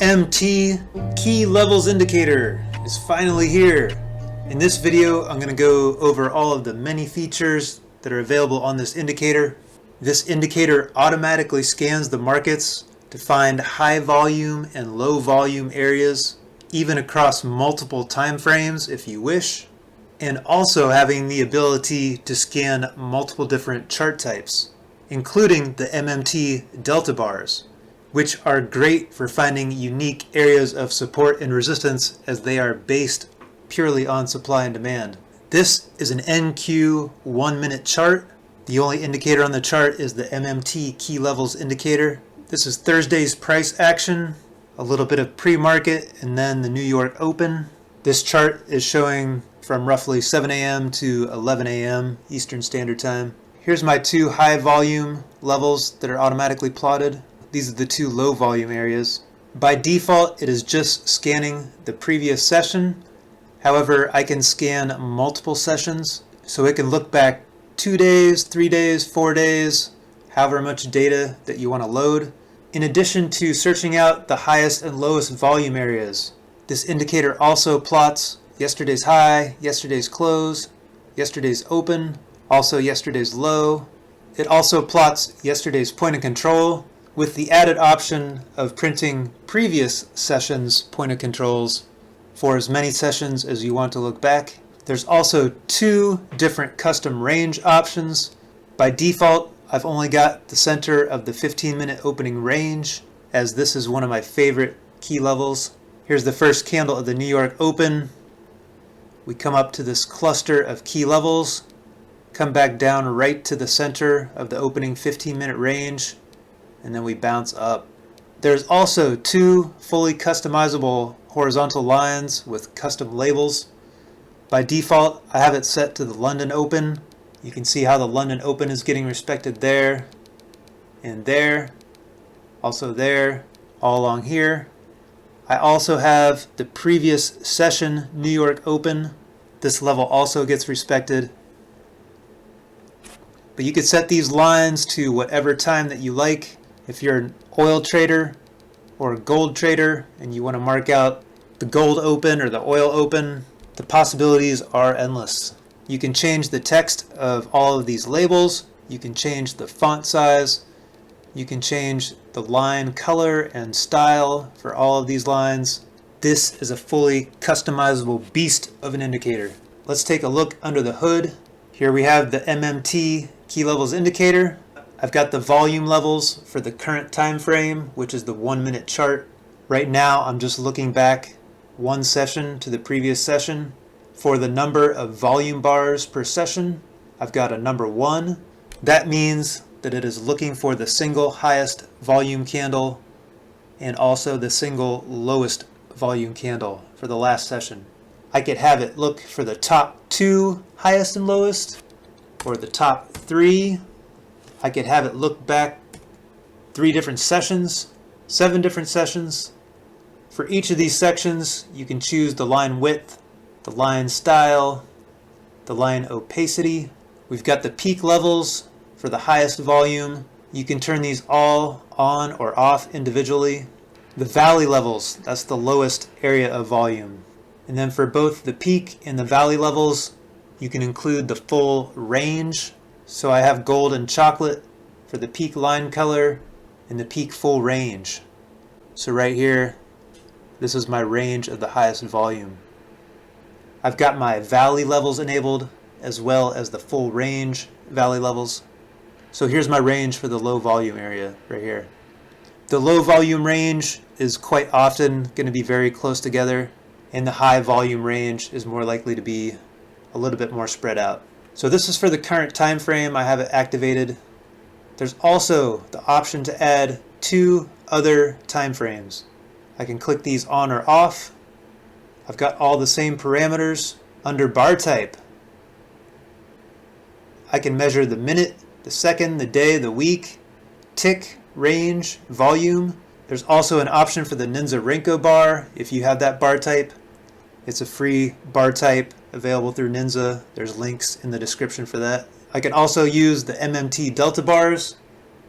MMT Key Levels Indicator is finally here. In this video, I'm going to go over all of the many features that are available on this indicator. This indicator automatically scans the markets to find high volume and low volume areas, even across multiple time frames if you wish, and also having the ability to scan multiple different chart types, including the MMT delta bars, which are great for finding unique areas of support and resistance as they are based purely on supply and demand. This is an NQ 1-minute chart. The only indicator on the chart is the MMT Key Levels Indicator. This is Thursday's price action, a little bit of pre-market, and then the New York Open. This chart is showing from roughly 7 a.m. to 11 a.m. Eastern Standard Time. Here's my two high volume levels that are automatically plotted. These are the two low volume areas. By default, it is just scanning the previous session. However, I can scan multiple sessions, so it can look back 2 days, 3 days, 4 days, however much data that you want to load. In addition to searching out the highest and lowest volume areas, this indicator also plots yesterday's high, yesterday's close, yesterday's open, also yesterday's low. It also plots yesterday's point of control, with the added option of printing previous sessions' point of controls for as many sessions as you want to look back. There's also two different custom range options. By default, I've only got the center of the 15-minute opening range, as this is one of my favorite key levels. Here's the first candle of the New York Open. We come up to this cluster of key levels, come back down right to the center of the opening 15-minute range, and then we bounce up. There's also two fully customizable horizontal lines with custom labels. By default, I have it set to the London Open. You can see how the London Open is getting respected there, and there, also there, all along here. I also have the previous session New York Open. This level also gets respected. But you could set these lines to whatever time that you like. If you're an oil trader or a gold trader and you want to mark out the gold open or the oil open, the possibilities are endless. You can change the text of all of these labels. You can change the font size. You can change the line color and style for all of these lines. This is a fully customizable beast of an indicator. Let's take a look under the hood. Here we have the MMT Key Levels Indicator. I've got the volume levels for the current time frame, which is the 1-minute chart. Right now I'm just looking back one session to the previous session. For the number of volume bars per session, I've got a number 1. That means that it is looking for the single highest volume candle and also the single lowest volume candle for the last session. I could have it look for the top 2 highest and lowest, or the top 3. I could have it look back 3 different sessions, 7 different sessions. For each of these sections, you can choose the line width, the line style, the line opacity. We've got the peak levels for the highest volume. You can turn these all on or off individually. The valley levels, that's the lowest area of volume. And then for both the peak and the valley levels, you can include the full range. So I have gold and chocolate for the peak line color and the peak full range. So right here, this is my range of the highest volume. I've got my valley levels enabled as well as the full range valley levels. So here's my range for the low volume area right here. The low volume range is quite often going to be very close together, and the high volume range is more likely to be a little bit more spread out. So this is for the current time frame. I have it activated. There's also the option to add 2 other time frames. I can click these on or off. I've got all the same parameters. Under bar type, I can measure the minute, the second, the day, the week, tick, range, volume. There's also an option for the NINZA Renko bar if you have that bar type. It's a free bar type available through NINZA. There's links in the description for that. I can also use the MMT delta bars,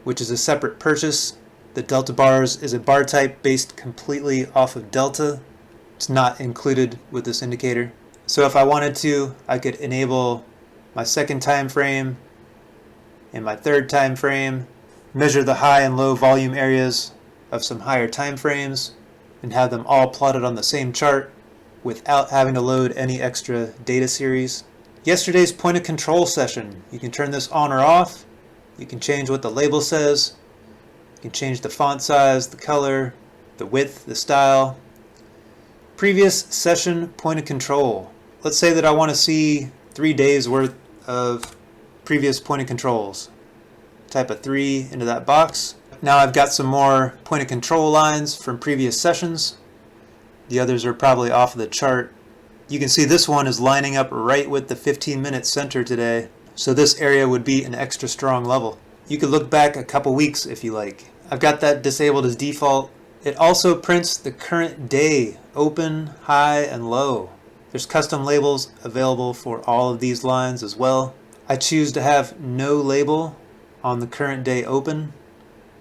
which is a separate purchase. The delta bars is a bar type based completely off of delta. It's not included with this indicator. So if I wanted to, I could enable my second time frame and my third time frame, measure the high and low volume areas of some higher time frames, and have them all plotted on the same chart without having to load any extra data series. Yesterday's point of control session, you can turn this on or off. You can change what the label says. You can change the font size, the color, the width, the style. Previous session point of control. Let's say that I want to see 3 days worth of previous point of controls. Type a 3 into that box. Now I've got some more point of control lines from previous sessions. The others are probably off of the chart. You can see this one is lining up right with the 15-minute center today. So this area would be an extra strong level. You could look back a couple weeks if you like. I've got that disabled as default. It also prints the current day, open, high, and low. There's custom labels available for all of these lines as well. I choose to have no label on the current day open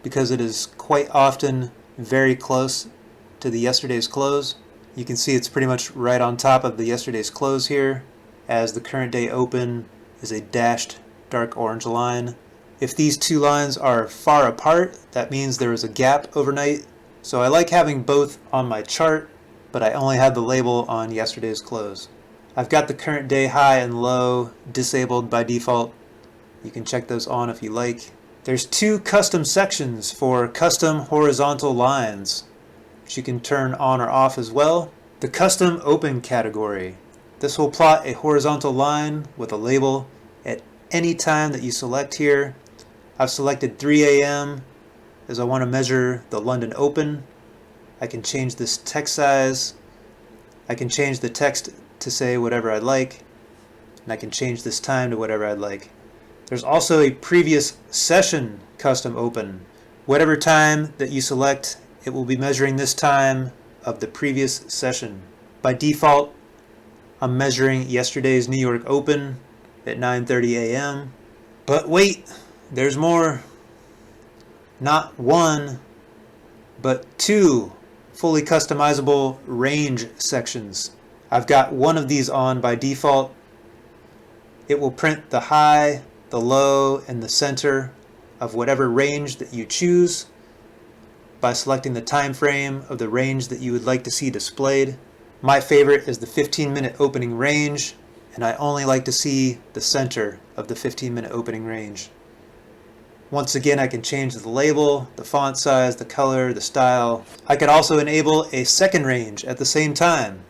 because it is quite often very close to the yesterday's close. You can see it's pretty much right on top of the yesterday's close here, as the current day open is a dashed dark orange line. If these two lines are far apart, that means there was a gap overnight. So I like having both on my chart, but I only have the label on yesterday's close. I've got the current day high and low disabled by default. You can check those on if you like. There's two custom sections for custom horizontal lines, which you can turn on or off as well. The custom open category. This will plot a horizontal line with a label at any time that you select here. I've selected 3 a.m. as I want to measure the London Open. I can change this text size. I can change the text to say whatever I'd like. And I can change this time to whatever I'd like. There's also a previous session custom open. Whatever time that you select, it will be measuring this time of the previous session. By default, I'm measuring yesterday's New York Open at 9:30 a.m. But wait, there's more. Not one, but two fully customizable range sections. I've got one of these on by default. It will print the high, the low, and the center of whatever range that you choose by selecting the time frame of the range that you would like to see displayed. My favorite is the 15-minute opening range, and I only like to see the center of the 15-minute opening range. Once again, I can change the label, the font size, the color, the style. I could also enable a second range at the same time.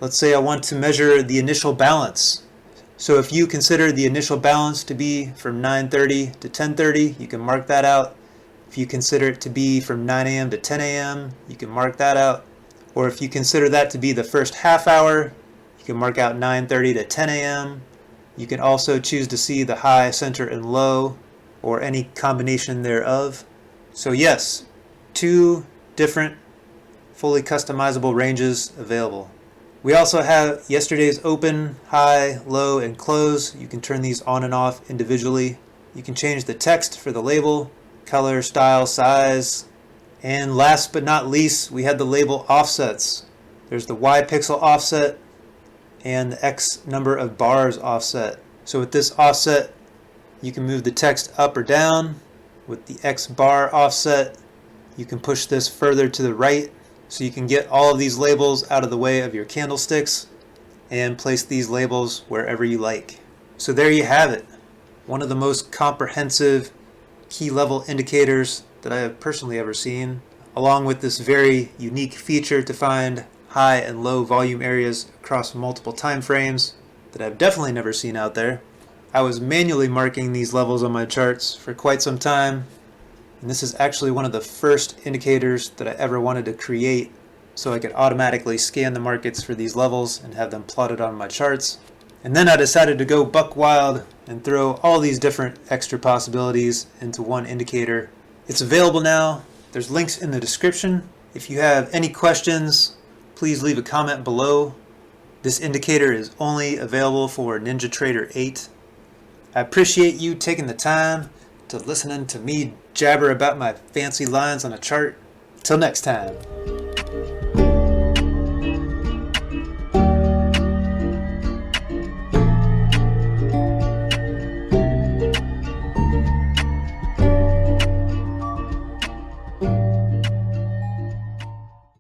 Let's say I want to measure the initial balance. So if you consider the initial balance to be from 9:30 to 10:30, you can mark that out. If you consider it to be from 9 a.m. to 10 a.m., you can mark that out. Or if you consider that to be the first half hour, you can mark out 9:30 to 10 a.m. You can also choose to see the high, center, and low, or any combination thereof. So yes, two different fully customizable ranges available. We also have yesterday's open, high, low, and close. You can turn these on and off individually. You can change the text for the label, color, style, size. And last but not least, we had the label offsets. There's the Y pixel offset and the X number of bars offset. So with this offset, you can move the text up or down. With the X bar offset, you can push this further to the right, so you can get all of these labels out of the way of your candlesticks and place these labels wherever you like. So there you have it. One of the most comprehensive key level indicators that I have personally ever seen, along with this very unique feature to find high and low volume areas across multiple time frames that I've definitely never seen out there. I was manually marking these levels on my charts for quite some time, and this is actually one of the first indicators that I ever wanted to create so I could automatically scan the markets for these levels and have them plotted on my charts. And then I decided to go buck wild and throw all these different extra possibilities into one indicator. It's available now. There's links in the description. If you have any questions, please leave a comment below. This indicator is only available for NinjaTrader 8. I appreciate you taking the time to listening to me jabber about my fancy lines on a chart. Till next time.